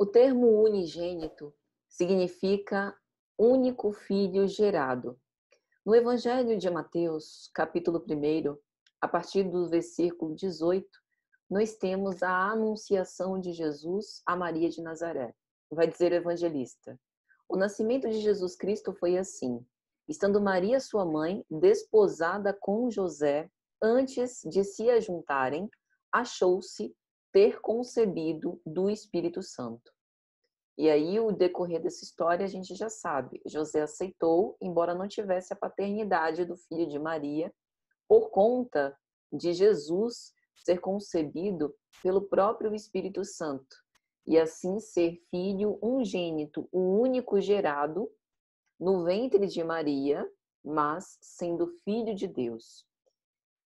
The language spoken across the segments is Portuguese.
O termo unigênito significa único filho gerado. No Evangelho de Mateus, capítulo 1, a partir do versículo 18, nós temos a anunciação de Jesus a Maria de Nazaré. Vai dizer o evangelista: o nascimento de Jesus Cristo foi assim. Estando Maria, sua mãe, desposada com José, antes de se ajuntarem, achou-se ter concebido do Espírito Santo. E aí, o decorrer dessa história, a gente já sabe. José aceitou, embora não tivesse a paternidade do filho de Maria, por conta de Jesus ser concebido pelo próprio Espírito Santo, e assim ser filho unigênito, o único gerado no ventre de Maria, mas sendo filho de Deus.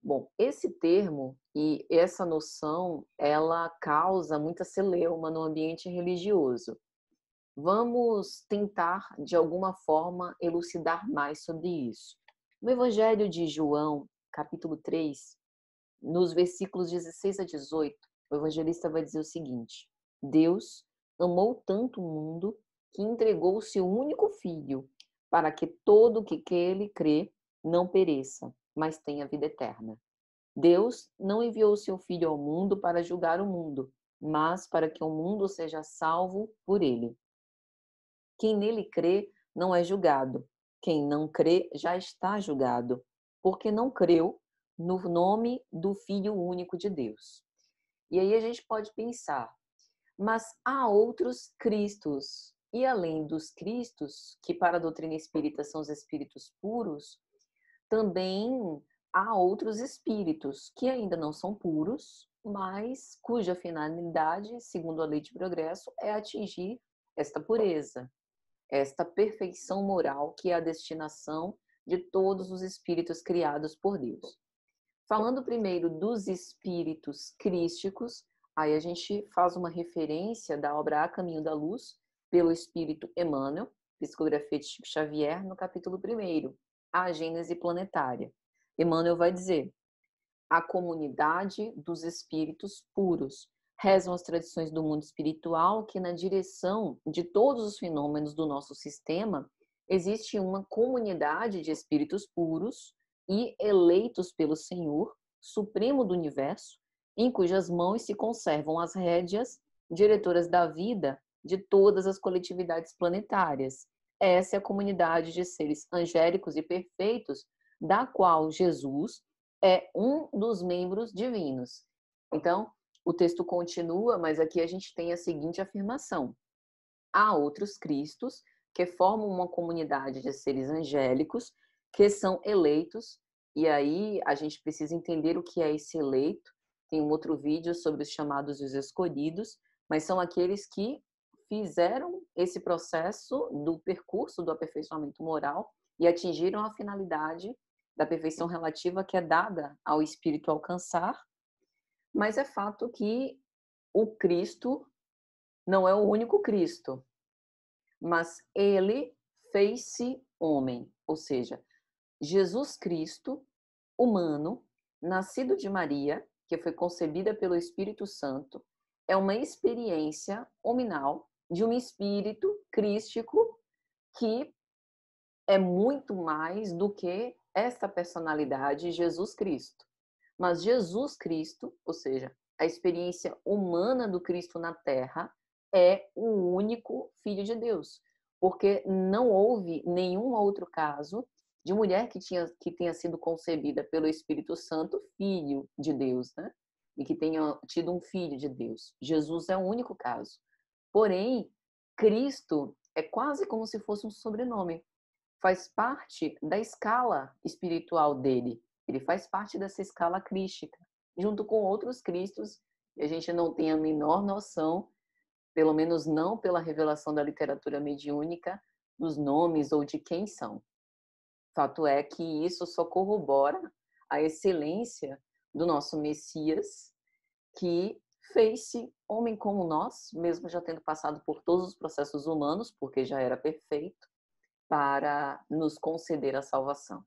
Bom, esse termo e essa noção, ela causa muita celeuma no ambiente religioso. Vamos tentar, de alguma forma, elucidar mais sobre isso. No Evangelho de João, capítulo 3, nos versículos 16 a 18, o evangelista vai dizer o seguinte: Deus amou tanto o mundo que entregou o seu único filho, para que todo o que ele crê não pereça, mas tenha vida eterna. Deus não enviou o seu filho ao mundo para julgar o mundo, mas para que o mundo seja salvo por ele. Quem nele crê não é julgado. Quem não crê já está julgado, porque não creu no nome do Filho único de Deus. E aí a gente pode pensar, mas há outros Cristos, e além dos Cristos, que para a doutrina espírita são os espíritos puros, também há outros espíritos que ainda não são puros, mas cuja finalidade, segundo a lei de progresso, é atingir esta pureza, esta perfeição moral que é a destinação de todos os espíritos criados por Deus. Falando primeiro dos espíritos crísticos, aí a gente faz uma referência da obra A Caminho da Luz, pelo espírito Emmanuel, psicografia de Chico Xavier, no capítulo 1, a Gênese Planetária. Emmanuel vai dizer: a comunidade dos espíritos puros. Rezam as tradições do mundo espiritual que, na direção de todos os fenômenos do nosso sistema, existe uma comunidade de espíritos puros e eleitos pelo Senhor, Supremo do Universo, em cujas mãos se conservam as rédeas diretoras da vida de todas as coletividades planetárias. Essa é a comunidade de seres angélicos e perfeitos, da qual Jesus é um dos membros divinos. Então, o texto continua, mas aqui a gente tem a seguinte afirmação: há outros Cristos que formam uma comunidade de seres angélicos que são eleitos, e aí a gente precisa entender o que é esse eleito. Tem um outro vídeo sobre os chamados e os escolhidos, mas são aqueles que fizeram esse processo do percurso do aperfeiçoamento moral e atingiram a finalidade da perfeição relativa que é dada ao espírito alcançar, mas é fato que o Cristo não é o único Cristo, mas ele fez-se homem, ou seja, Jesus Cristo, humano, nascido de Maria, que foi concebida pelo Espírito Santo, é uma experiência hominal de um espírito crístico que é muito mais do que essa personalidade, Jesus Cristo. Mas Jesus Cristo, ou seja, a experiência humana do Cristo na Terra, é o único Filho de Deus, porque não houve nenhum outro caso de mulher que tenha sido concebida pelo Espírito Santo, filho de Deus, né? E que tenha tido um filho de Deus. Jesus é o único caso. Porém, Cristo é quase como se fosse um sobrenome. Faz parte da escala espiritual dele. Ele faz parte dessa escala crística, junto com outros Cristos, e a gente não tem a menor noção, pelo menos não pela revelação da literatura mediúnica, dos nomes ou de quem são. Fato é que isso só corrobora a excelência do nosso Messias, que fez-se homem como nós, mesmo já tendo passado por todos os processos humanos, porque já era perfeito, para nos conceder a salvação.